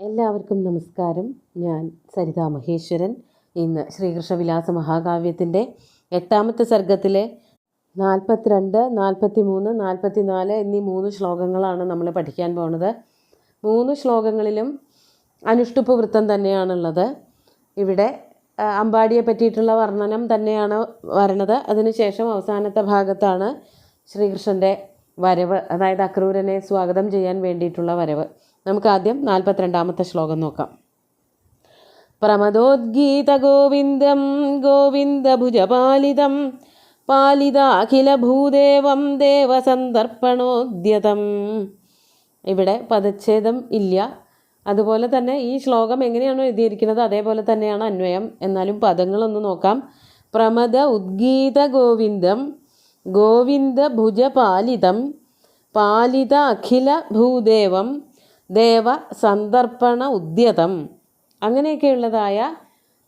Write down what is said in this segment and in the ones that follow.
എല്ലാവർക്കും നമസ്കാരം. ഞാൻ സരിത മഹേശ്വരൻ. ഇന്ന് ശ്രീകൃഷ്ണവിലാസ മഹാകാവ്യത്തിൻ്റെ 8ാമത്തെ സർഗത്തിലെ 42, 43, 44 എന്നീ 3 ശ്ലോകങ്ങളാണ് നമ്മൾ പഠിക്കാൻ പോകുന്നത്. 3 ശ്ലോകങ്ങളിലും അനുഷ്ടുപ്പ് വൃത്തം തന്നെയാണുള്ളത്. ഇവിടെ അമ്പാടിയെ പറ്റിയിട്ടുള്ള വർണ്ണനം തന്നെയാണ് വരണത്. അതിനുശേഷം അവസാനത്തെ ഭാഗത്താണ് ശ്രീകൃഷ്ണൻ്റെ വരവ്, അതായത് അക്രൂരനെ സ്വാഗതം ചെയ്യാൻ വേണ്ടിയിട്ടുള്ള വരവ്. നമുക്ക് ആദ്യം 42ാമത്തെ ശ്ലോകം നോക്കാം. പ്രമദോദ്ഗീത ഗോവിന്ദം ഗോവിന്ദഭുജപാലിതം പാലിതാഖില ഭൂദേവം ദേവസന്ദർപ്പണോദ്യതം. ഇവിടെ പദച്ഛേദം ഇല്ല. അതുപോലെ തന്നെ ഈ ശ്ലോകം എങ്ങനെയാണോ എഴുതിയിരിക്കുന്നത് അതേപോലെ തന്നെയാണ് അന്വയം. എന്നാലും പദങ്ങളൊന്ന് നോക്കാം. പ്രമദ ഉദ്ഗീത ഗോവിന്ദം ഗോവിന്ദഭുജപാലിതം പാലിത അഖില ഭൂദേവം ദേവ സന്ദർപ്പണ ഉദ്യതം. അങ്ങനെയൊക്കെയുള്ളതായ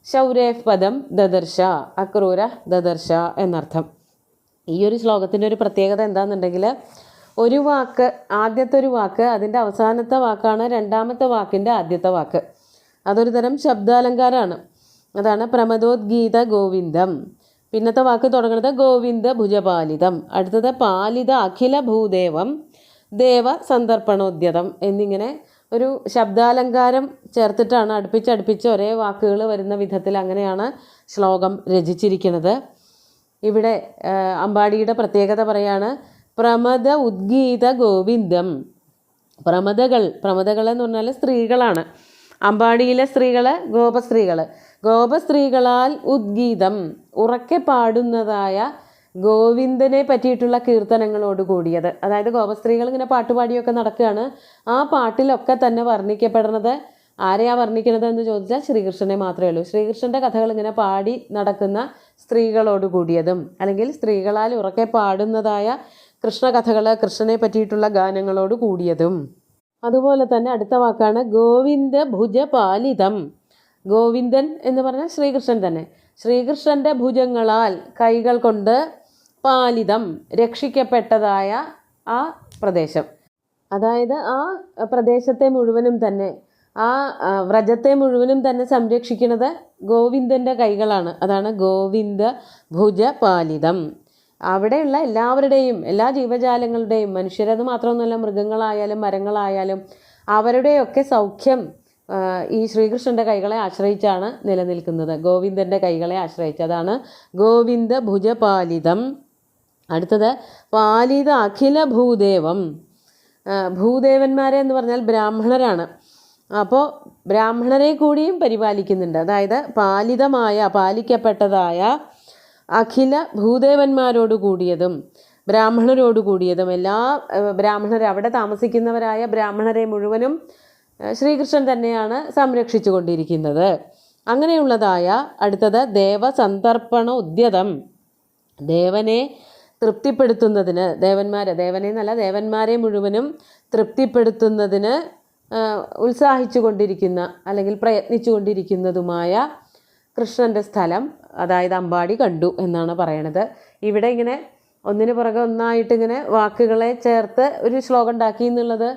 ശൗരേഫ് പദം ദദർശ, അക്രൂര ദദർശ എന്നർത്ഥം. ഈ ഒരു ശ്ലോകത്തിൻ്റെ ഒരു പ്രത്യേകത എന്താണെന്നുണ്ടെങ്കിൽ, ഒരു വാക്ക്, ആദ്യത്തെ ഒരു വാക്ക് അതിൻ്റെ അവസാനത്തെ വാക്കാണ് രണ്ടാമത്തെ വാക്കിൻ്റെ ആദ്യത്തെ വാക്ക്. അതൊരു തരം ശബ്ദാലങ്കാരമാണ്. അതാണ് പ്രമദോദ്ഗീത ഗോവിന്ദം. പിന്നത്തെ വാക്ക് തുടങ്ങുന്നത് ഗോവിന്ദ ഭുജപാലിതം, അടുത്തത് പാലിത അഖില ഭൂദേവം ദേവ സന്ദർപ്പണോദ്യതം എന്നിങ്ങനെ ഒരു ശബ്ദാലങ്കാരം ചേർത്തിട്ടാണ് അടുപ്പിച്ചടുപ്പിച്ച് ഒരേ വാക്കുകൾ വരുന്ന വിധത്തിൽ അങ്ങനെയാണ് ശ്ലോകം രചിച്ചിരിക്കുന്നത്. ഇവിടെ അമ്പാടിയുടെ പ്രത്യേകത പറയാണ്, പ്രമദ ഉദ്ഗീത ഗോവിന്ദം. പ്രമദകൾ എന്ന് പറഞ്ഞാൽ സ്ത്രീകളാണ്. അമ്പാടിയിലെ സ്ത്രീകൾ ഗോപസ്ത്രീകളാൽ ഉദ്ഗീതം ഉറക്കെ പാടുന്നതായ ഗോവിന്ദനെ പറ്റിയിട്ടുള്ള കീർത്തനങ്ങളോട് കൂടിയത്. അതായത് ഗോപസ്ത്രീകൾ ഇങ്ങനെ പാട്ടുപാടിയൊക്കെ നടക്കുകയാണ്. ആ പാട്ടിലൊക്കെ തന്നെ വർണ്ണിക്കപ്പെടുന്നത് ആരെയാ വർണ്ണിക്കുന്നത് എന്ന് ചോദിച്ചാൽ ശ്രീകൃഷ്ണനെ മാത്രമേ ഉള്ളൂ. ശ്രീകൃഷ്ണൻ്റെ കഥകൾ ഇങ്ങനെ പാടി നടക്കുന്ന സ്ത്രീകളോട് കൂടിയതും, അല്ലെങ്കിൽ സ്ത്രീകളാൽ ഉറക്കെ പാടുന്നതായ കൃഷ്ണകഥകൾ, കൃഷ്ണനെ പറ്റിയിട്ടുള്ള ഗാനങ്ങളോട് കൂടിയതും. അതുപോലെ തന്നെ അടുത്ത വാക്കാണ് ഗോവിന്ദ ഭുജപാലിതം. ഗോവിന്ദൻ എന്ന് പറഞ്ഞാൽ ശ്രീകൃഷ്ണൻ തന്നെ. ശ്രീകൃഷ്ണൻ്റെ ഭുജങ്ങളാൽ, കൈകൾ കൊണ്ട്, പാലിതം രക്ഷിക്കപ്പെട്ടതായ ആ പ്രദേശം, അതായത് ആ പ്രദേശത്തെ മുഴുവനും തന്നെ, ആ വ്രജത്തെ മുഴുവനും തന്നെ സംരക്ഷിക്കുന്നത് ഗോവിന്ദൻ്റെ കൈകളാണ്. അതാണ് ഗോവിന്ദ ഭുജപാലിതം. അവിടെയുള്ള എല്ലാവരുടെയും, എല്ലാ ജീവജാലങ്ങളുടെയും, മനുഷ്യരത് മാത്രമൊന്നുമല്ല, മൃഗങ്ങളായാലും മരങ്ങളായാലും അവരുടെയൊക്കെ സൗഖ്യം ഈ ശ്രീകൃഷ്ണൻ്റെ കൈകളെ ആശ്രയിച്ചാണ് നിലനിൽക്കുന്നത്. ഗോവിന്ദൻ്റെ കൈകളെ ആശ്രയിച്ച്. അതാണ് ഗോവിന്ദ ഭുജപാലിതം. അടുത്തത് പാലിത അഖില ഭൂദേവം. ഭൂദേവന്മാരെ എന്ന് പറഞ്ഞാൽ ബ്രാഹ്മണരാണ്. അപ്പോൾ ബ്രാഹ്മണരെ കൂടിയും പരിപാലിക്കുന്നുണ്ട്. അതായത് പാലിക്കപ്പെട്ടതായ അഖില ഭൂദേവന്മാരോട് കൂടിയതും ബ്രാഹ്മണരോട് കൂടിയതും, എല്ലാ അവിടെ താമസിക്കുന്നവരായ ബ്രാഹ്മണരെ മുഴുവനും ശ്രീകൃഷ്ണൻ തന്നെയാണ് സംരക്ഷിച്ചു കൊണ്ടിരിക്കുന്നത്. അങ്ങനെയുള്ളതായ അടുത്തത് ദേവസന്ദർപ്പണ ഉദ്യതം. ദേവനെ തൃപ്തിപ്പെടുത്തുന്നതിന്, ദേവന്മാരെ മുഴുവനും തൃപ്തിപ്പെടുത്തുന്നതിന് ഉത്സാഹിച്ചു കൊണ്ടിരിക്കുന്ന അല്ലെങ്കിൽ പ്രയത്നിച്ചു കൊണ്ടിരിക്കുന്നതുമായ കൃഷ്ണൻ്റെ സ്ഥലം, അതായത് അമ്പാടി കണ്ടു എന്നാണ് പറയണത്. ഇവിടെ ഇങ്ങനെ ഒന്നിനു പുറകെ ഒന്നായിട്ടിങ്ങനെ വാക്കുകളെ ചേർത്ത് ഒരു ശ്ലോകം ഉണ്ടാക്കി എന്നുള്ളത്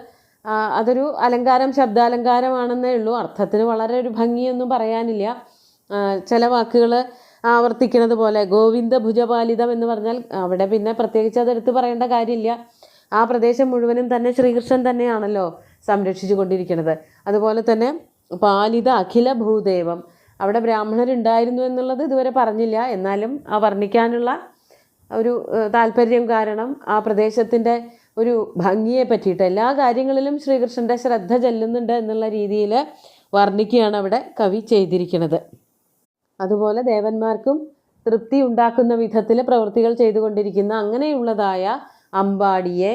അതൊരു ശബ്ദാലങ്കാരമാണെന്നേ ഉള്ളൂ. അർത്ഥത്തിന് വളരെ ഒരു ഭംഗിയൊന്നും പറയാനില്ല. ചില വാക്കുകൾ ആവർത്തിക്കുന്നത് പോലെ ഗോവിന്ദ ഭുജപാലിതം എന്ന് പറഞ്ഞാൽ അവിടെ പിന്നെ പ്രത്യേകിച്ച് അതെടുത്ത് പറയേണ്ട കാര്യമില്ല. ആ പ്രദേശം മുഴുവനും തന്നെ ശ്രീകൃഷ്ണൻ തന്നെയാണല്ലോ സംരക്ഷിച്ചു കൊണ്ടിരിക്കുന്നത്. അതുപോലെ തന്നെ പാലിത അഖില ഭൂദേവം, അവിടെ ബ്രാഹ്മണരുണ്ടായിരുന്നു എന്നുള്ളത് ഇതുവരെ പറഞ്ഞില്ല. എന്നാലും ആ വർണ്ണിക്കാനുള്ള ഒരു താല്പര്യം കാരണം ആ പ്രദേശത്തിൻ്റെ ഒരു ഭംഗിയെ പറ്റിയിട്ട് എല്ലാ കാര്യങ്ങളിലും ശ്രീകൃഷ്ണൻ്റെ ശ്രദ്ധ ചെല്ലുന്നുണ്ട് എന്നുള്ള രീതിയിൽ വർണ്ണിക്കുകയാണ് അവിടെ കവി ചെയ്തിരിക്കുന്നത്. അതുപോലെ ദേവന്മാർക്കും തൃപ്തി ഉണ്ടാക്കുന്ന വിധത്തിൽ പ്രവൃത്തികൾ ചെയ്തുകൊണ്ടിരിക്കുന്ന അങ്ങനെയുള്ളതായ അമ്പാടിയെ,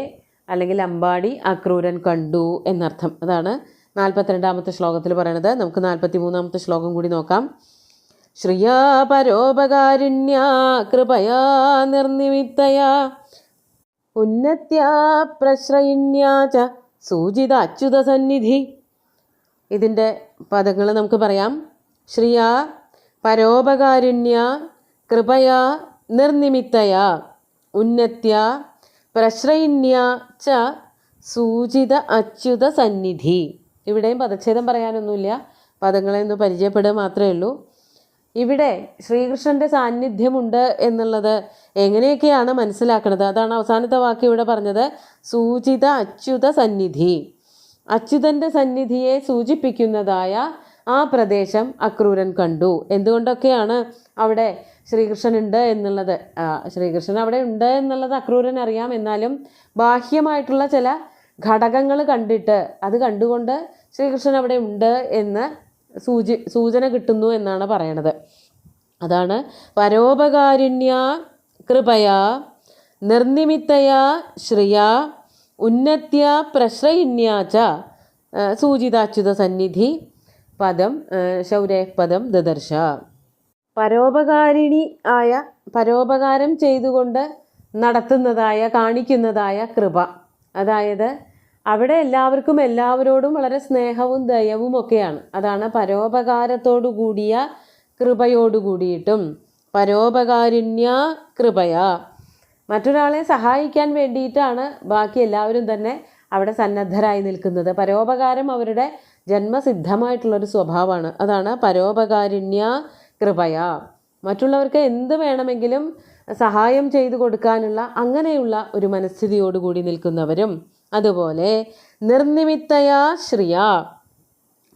അല്ലെങ്കിൽ അമ്പാടി അക്രൂരൻ കണ്ടു എന്നർത്ഥം. അതാണ് 42ാമത്തെ ശ്ലോകത്തിൽ പറയണത്. നമുക്ക് 43ാമത്തെ ശ്ലോകം കൂടി നോക്കാം. ശ്രിയാ പരോപകാരുണ്യ കൃപയാ നിർനിമിത്തയാ ഉന്നത്യാ പ്രശ്രയിണ്യാച സൂചിത അച്യുത സന്നിധി. ഇതിൻ്റെ പദങ്ങൾ നമുക്ക് പറയാം. ശ്രിയാ പരോപകാരുണ്യ കൃപയാ നിർനിമിത്തയാ ഉന്നത്യ പ്രശ്രയിണ്യ ച സൂചിത അച്യുത സന്നിധി. ഇവിടെയും പദച്ഛേദം പറയാനൊന്നുമില്ല, പദങ്ങളെ ഒന്ന് പരിചയപ്പെടുക മാത്രമേ ഉള്ളൂ. ഇവിടെ ശ്രീകൃഷ്ണൻ്റെ സാന്നിധ്യമുണ്ട് എന്നുള്ളത് എങ്ങനെയൊക്കെയാണ് മനസ്സിലാക്കുന്നത്? അതാണ് അവസാനത്തെ വാക്ക് ഇവിടെ പറഞ്ഞത്, സൂചിത അച്യുത സന്നിധി. അച്യുതൻ്റെ സന്നിധിയെ സൂചിപ്പിക്കുന്നതായ ആ പ്രദേശം അക്രൂരൻ കണ്ടു. എന്തുകൊണ്ടൊക്കെയാണ് അവിടെ ശ്രീകൃഷ്ണൻ ഉണ്ട് എന്നുള്ളത്, ശ്രീകൃഷ്ണൻ അവിടെ ഉണ്ട് എന്നുള്ളത് അക്രൂരൻ അറിയാം. എന്നാലും ബാഹ്യമായിട്ടുള്ള ചില ഘടകങ്ങൾ കണ്ടിട്ട് അത് കണ്ടുകൊണ്ട് ശ്രീകൃഷ്ണൻ അവിടെ ഉണ്ട് എന്ന് സൂചന കിട്ടുന്നു എന്നാണ് പറയണത്. അതാണ് പരോപകാരിണ്യ കൃപയാ നിർനിമിത്തയാ ശ്രിയാ ഉന്നത്യ പ്രശ്രയിന്യാച്ച സൂചിതാച്യുത സന്നിധി പദം ശൗരപദം ദദർശ. പരോപകാരിണി ആയ, പരോപകാരം ചെയ്തുകൊണ്ട് നടത്തുന്നതായ, കാണിക്കുന്നതായ കൃപ. അതായത് അവിടെ എല്ലാവർക്കും എല്ലാവരോടും വളരെ സ്നേഹവും ദയവും ഒക്കെയാണ്. അതാണ് പരോപകാരത്തോടു കൂടിയ കൃപയോടു കൂടിയിട്ടും. പരോപകാരിണ്യ കൃപയാ, മറ്റൊരാളെ സഹായിക്കാൻ വേണ്ടിയിട്ടാണ് ബാക്കി എല്ലാവരും തന്നെ അവിടെ സന്നദ്ധരായി നിൽക്കുന്നത്. പരോപകാരം അവരുടെ ജന്മസിദ്ധമായിട്ടുള്ളൊരു സ്വഭാവമാണ്. അതാണ് പരോപകാരിണ്യ കൃപയാ. മറ്റുള്ളവർക്ക് എന്ത് വേണമെങ്കിലും സഹായം ചെയ്തു കൊടുക്കാനുള്ള അങ്ങനെയുള്ള ഒരു മനസ്ഥിതിയോടുകൂടി നിൽക്കുന്നവരും. അതുപോലെ നിർനിമിത്തയാ ശ്രിയ,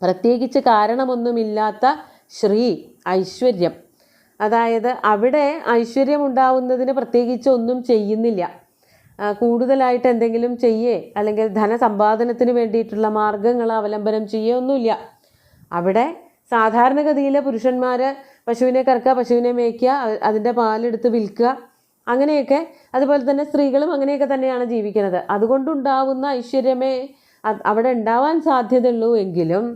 പ്രത്യേകിച്ച് കാരണമൊന്നുമില്ലാത്ത ശ്രീ ഐശ്വര്യം. അതായത് അവിടെ ഐശ്വര്യം ഉണ്ടാവുന്നതിന് പ്രത്യേകിച്ച് ഒന്നും ചെയ്യുന്നില്ല. കൂടുതലായിട്ട് എന്തെങ്കിലും ചെയ്യേ അല്ലെങ്കിൽ ധനസമ്പാദനത്തിന് വേണ്ടിയിട്ടുള്ള മാർഗങ്ങൾ അവലംബനം ചെയ്യുകയൊന്നുമില്ല. അവിടെ സാധാരണഗതിയിൽ പുരുഷന്മാർ പശുവിനെ കറക്കുക, പശുവിനെ മേയ്ക്കുക, അതിൻ്റെ പാലെടുത്ത് വിൽക്കുക, അങ്ങനെയൊക്കെ. അതുപോലെ തന്നെ സ്ത്രീകളും അങ്ങനെയൊക്കെ തന്നെയാണ് ജീവിക്കുന്നത്. അതുകൊണ്ടുണ്ടാവുന്ന ഐശ്വര്യമേ അവിടെ ഉണ്ടാവാൻ സാധ്യതയുള്ളൂ. എങ്കിലും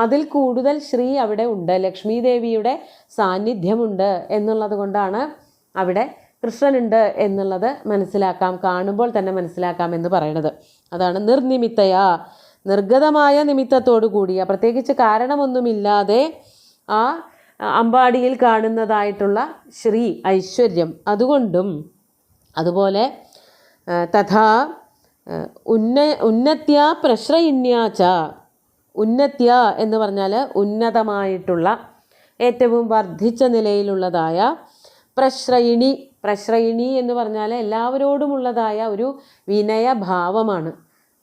അതിൽ കൂടുതൽ ശ്രീ അവിടെ ഉണ്ട്, ലക്ഷ്മി ദേവിയുടെ സാന്നിധ്യമുണ്ട് എന്നുള്ളത് കൊണ്ടാണ് അവിടെ കൃഷ്ണനുണ്ട് എന്നുള്ളത് മനസ്സിലാക്കാം, കാണുമ്പോൾ തന്നെ മനസ്സിലാക്കാം എന്ന് പറയുന്നത്. അതാണ് നിർനിമിത്തയാ, നിർഗതമായ നിമിത്തത്തോടു കൂടിയ, പ്രത്യേകിച്ച് കാരണമൊന്നുമില്ലാതെ ആ അമ്പാടിയിൽ കാണുന്നതായിട്ടുള്ള ശ്രീ ഐശ്വര്യം അതുകൊണ്ടും. അതുപോലെ തഥാ ഉന്നത്യ പ്രശ്രയിന്യാച്ച, ഉന്നത്യ എന്ന് പറഞ്ഞാൽ ഉന്നതമായിട്ടുള്ള, ഏറ്റവും വർദ്ധിച്ച നിലയിലുള്ളതായ, പ്രശ്രയിണി, പ്രശ്രയിണി എന്ന് പറഞ്ഞാൽ എല്ലാവരോടുമുള്ളതായ ഒരു വിനയഭാവമാണ്,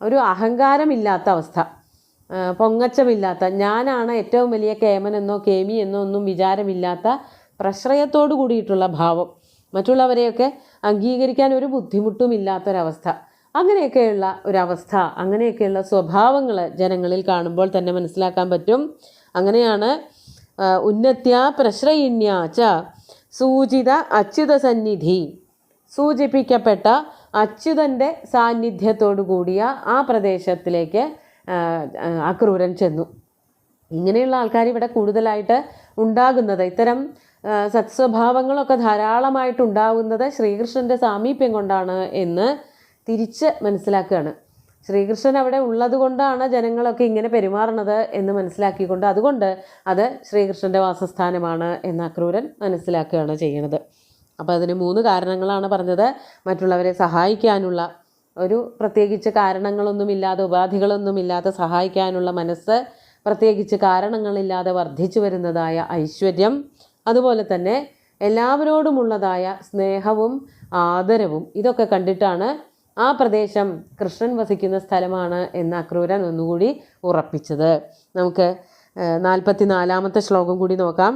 ഒരു അഹങ്കാരമില്ലാത്ത അവസ്ഥ, പൊങ്ങച്ചമില്ലാത്ത, ഞാനാണ് ഏറ്റവും വലിയ കേമനെന്നോ കേമി എന്നോ ഒന്നും വിചാരമില്ലാത്ത പ്രശ്രയത്തോടു കൂടിയിട്ടുള്ള ഭാവം, മറ്റുള്ളവരെയൊക്കെ അംഗീകരിക്കാൻ ഒരു ബുദ്ധിമുട്ടുമില്ലാത്തൊരവസ്ഥ, അങ്ങനെയൊക്കെയുള്ള ഒരവസ്ഥ, അങ്ങനെയൊക്കെയുള്ള സ്വഭാവങ്ങൾ ജനങ്ങളിൽ കാണുമ്പോൾ തന്നെ മനസ്സിലാക്കാൻ പറ്റും. അങ്ങനെയാണ് ഉന്നത്യ പ്രശ്രയിന്യാച്ച സൂചിത അച്യുത സന്നിധി, സൂചിപ്പിക്കപ്പെട്ട അച്യുതൻ്റെ സാന്നിധ്യത്തോടു കൂടിയ ആ പ്രദേശത്തിലേക്ക് അക്രൂരൻ ചെന്നു. ഇങ്ങനെയുള്ള ആൾക്കാർ ഇവിടെ കൂടുതലായിട്ട് ഉണ്ടാകുന്നത്, ഇത്തരം സത്സ്വഭാവങ്ങളൊക്കെ ധാരാളമായിട്ടുണ്ടാകുന്നത് ശ്രീകൃഷ്ണൻ്റെ സാമീപ്യം കൊണ്ടാണ് എന്ന് തിരിച്ച് മനസ്സിലാക്കുകയാണ്. ശ്രീകൃഷ്ണൻ അവിടെ ഉള്ളത് കൊണ്ടാണ് ജനങ്ങളൊക്കെ ഇങ്ങനെ പെരുമാറുന്നത് എന്ന് മനസ്സിലാക്കിക്കൊണ്ട്, അതുകൊണ്ട് അത് ശ്രീകൃഷ്ണൻ്റെ വാസസ്ഥാനമാണ് എന്ന് അക്രൂരൻ മനസ്സിലാക്കുകയാണ് ചെയ്യുന്നത്. അപ്പോൾ അതിന് 3 കാരണങ്ങളാണ് പറഞ്ഞത്. മറ്റുള്ളവരെ സഹായിക്കാനുള്ള ഒരു പ്രത്യേകിച്ച് കാരണങ്ങളൊന്നുമില്ലാതെ, ഉപാധികളൊന്നുമില്ലാതെ സഹായിക്കാനുള്ള മനസ്സ്, പ്രത്യേകിച്ച് കാരണങ്ങളില്ലാതെ വർദ്ധിച്ചു വരുന്നതായ ഐശ്വര്യം, അതുപോലെ തന്നെ എല്ലാവരോടുമുള്ളതായ സ്നേഹവും ആദരവും, ഇതൊക്കെ കണ്ടിട്ടാണ് ആ പ്രദേശം കൃഷ്ണൻ വസിക്കുന്ന സ്ഥലമാണ് എന്ന് അക്രൂരൻ ഒന്നുകൂടി ഉറപ്പിച്ചത്. നമുക്ക് 44-ാമത്തെ ശ്ലോകം കൂടി നോക്കാം.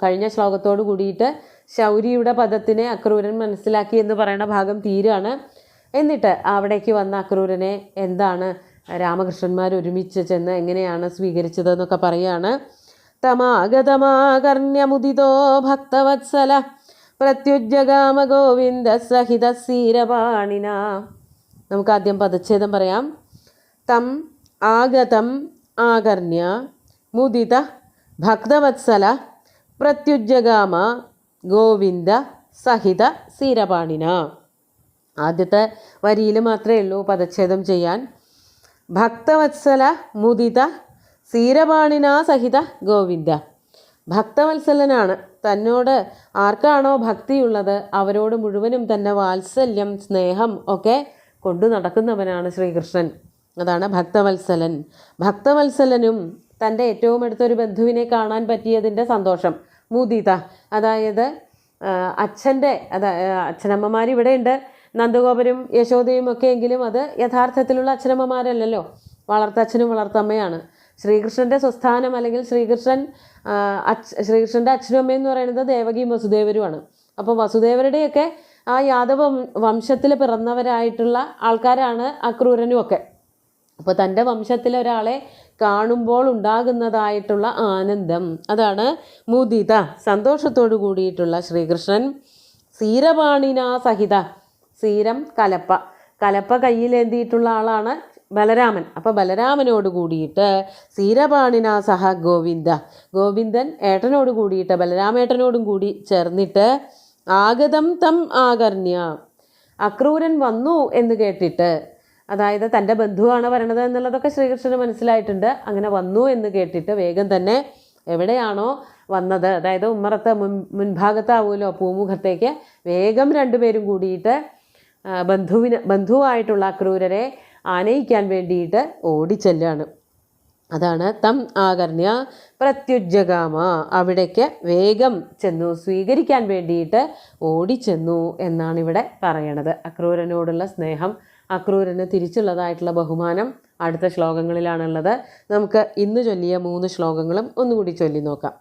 കഴിഞ്ഞ ശ്ലോകത്തോട് കൂടിയിട്ട് ശൗരിയുടെ പദത്തിനെ അക്രൂരൻ മനസ്സിലാക്കി എന്ന് പറയുന്ന ഭാഗം തീരാണ്. എന്നിട്ട് അവിടേക്ക് വന്ന അക്രൂരനെ എന്താണ് രാമകൃഷ്ണന്മാർ ഒരുമിച്ച് ചെന്ന് എങ്ങനെയാണ് സ്വീകരിച്ചതെന്നൊക്കെ പറയുകയാണ്. തമാഗതമാകർണ്യമുദിതോ ഭക്തവത്സല പ്രത്യുജ്ജഗാമ ഗോവിന്ദ സഹിത സീരപാണിന. നമുക്ക് ആദ്യം പദച്ഛേദം പറയാം. തം ആഗതം ആകർണ്യ മുദിത ഭക്തവത്സല പ്രത്യുജ്ജഗാമ ഗോവിന്ദ സഹിത സീരപാണിന. ആദ്യത്തെ വരിയിൽ മാത്രമേ ഉള്ളൂ പദച്ഛേദം ചെയ്യാൻ. ഭക്തവത്സല മുദിത സീരപാണിന സഹിത ഗോവിന്ദ. ഭക്തവത്സലനാണ്, തന്നോട് ആർക്കാണോ ഭക്തിയുള്ളത് അവരോട് മുഴുവനും തന്നെ വാത്സല്യം, സ്നേഹം ഒക്കെ കൊണ്ടു നടക്കുന്നവനാണ് ശ്രീകൃഷ്ണൻ. അതാണ് ഭക്തവത്സലൻ. ഭക്തവത്സലനും തൻ്റെ ഏറ്റവും അടുത്തൊരു ബന്ധുവിനെ കാണാൻ പറ്റിയതിൻ്റെ സന്തോഷം. മുദിത, അതായത് അച്ഛനമ്മമാർ ഇവിടെയുണ്ട്, നന്ദഗോപരും യശോദയും ഒക്കെ എങ്കിലും അത് യഥാർത്ഥത്തിലുള്ള അച്ഛനമ്മമാരല്ലല്ലോ, വളർത്തച്ഛനും വളർത്തമ്മയാണ്. ശ്രീകൃഷ്ണൻ്റെ സ്വസ്ഥാനം അല്ലെങ്കിൽ ശ്രീകൃഷ്ണൻ്റെ അച്ഛനും അമ്മയെന്ന് പറയുന്നത് ദേവകിയും വസുദേവരുമാണ്. അപ്പോൾ വസുദേവരുടെയൊക്കെ ആ യാദവ വംശത്തിൽ പിറന്നവരായിട്ടുള്ള ആൾക്കാരാണ് അക്രൂരനും ഒക്കെ. അപ്പോൾ തൻ്റെ വംശത്തിലെ ഒരാളെ കാണുമ്പോൾ ഉണ്ടാകുന്നതായിട്ടുള്ള ആനന്ദം, അതാണ് മുദിത, സന്തോഷത്തോടു കൂടിയിട്ടുള്ള ശ്രീകൃഷ്ണൻ. സീരപാണിന സഹിത, സീരം കലപ്പ കയ്യിലേന്തിയിട്ടുള്ള ആളാണ് ബലരാമൻ. അപ്പോൾ ബലരാമനോട് കൂടിയിട്ട് സീരപാണിന സഹ ഗോവിന്ദൻ ഏട്ടനോട് കൂടിയിട്ട് ബലരാമേട്ടനോടും കൂടി ചേർന്നിട്ട് ആഗതം തം ആകർണ്യ, അക്രൂരൻ വന്നു എന്ന് കേട്ടിട്ട്, അതായത് തൻ്റെ ബന്ധുവാണ് വരണത് എന്നുള്ളതൊക്കെ ശ്രീകൃഷ്ണന് മനസ്സിലായിട്ടുണ്ട്. അങ്ങനെ വന്നു എന്ന് കേട്ടിട്ട് വേഗം തന്നെ എവിടെയാണോ വന്നത്, അതായത് ഉമ്മറത്ത് മുൻഭാഗത്താവുമല്ലോ പൂമുഖത്തേക്ക്, വേഗം രണ്ടുപേരും കൂടിയിട്ട് ബന്ധുവായിട്ടുള്ള അക്രൂരരെ ആനയിക്കാൻ വേണ്ടിയിട്ട് ഓടിച്ചെല്ലാണ്. അതാണ് തം ആകർണ്യ പ്രത്യുജ്ജഗാമ, അവിടേക്ക് വേഗം ചെന്നു, സ്വീകരിക്കാൻ വേണ്ടിയിട്ട് ഓടിച്ചെന്നു എന്നാണ് ഇവിടെ പറയണത്. അക്രൂരനോടുള്ള സ്നേഹം, അക്രൂരന് തിരിച്ചുള്ളതായിട്ടുള്ള ബഹുമാനം അടുത്ത ശ്ലോകങ്ങളിലാണുള്ളത്. നമുക്ക് ഇന്ന് ചൊല്ലിയ 3 ശ്ലോകങ്ങളും ഒന്നുകൂടി ചൊല്ലി നോക്കാം.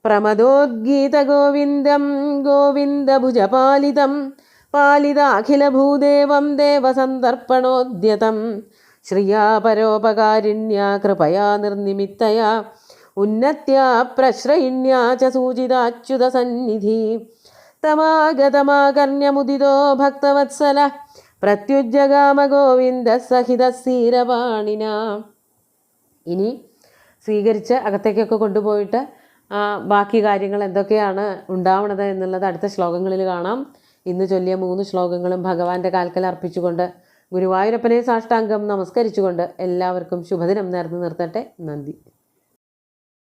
പ്രമദോദ്ഗീത ഗോവിന്ദം ഗോവിന്ദഭുജപാലിതം പാലിതാഖിലഭൂദേവം ദേവസന്ദർപ്പണോദ്യതം ശ്രിയാ പരോപകാരിണ്യാ കൃപയാ നിർനിമിത്തയാ ഉന്നത്യാ പ്രശ്രയിണ്യാ ച സൂചിതാച്യുതസന്നിധി തമാഗതമാകർണ്യമുദിതോ ഭക്തവത്സല പ്രത്യുജ്ജഗാമ ഗോവിന്ദ സഹിത സീരപാണിന. ഇനി സ്വീകരിച്ച് അകത്തേക്കൊക്കെ കൊണ്ടുപോയിട്ട് ബാക്കി കാര്യങ്ങൾ എന്തൊക്കെയാണ് ഉണ്ടാവണത് എന്നുള്ളത് അടുത്ത ശ്ലോകങ്ങളിൽ കാണാം. ഇന്ന് ചൊല്ലിയ 3 ശ്ലോകങ്ങളും ഭഗവാന്റെ കാൽക്കൽ അർപ്പിച്ചുകൊണ്ട് ഗുരുവായൂരപ്പനെ സാഷ്ടാംഗം നമസ്കരിച്ചുകൊണ്ട് എല്ലാവർക്കും ശുഭദിനം നേർന്നു നിർത്തട്ടെ. നന്ദി.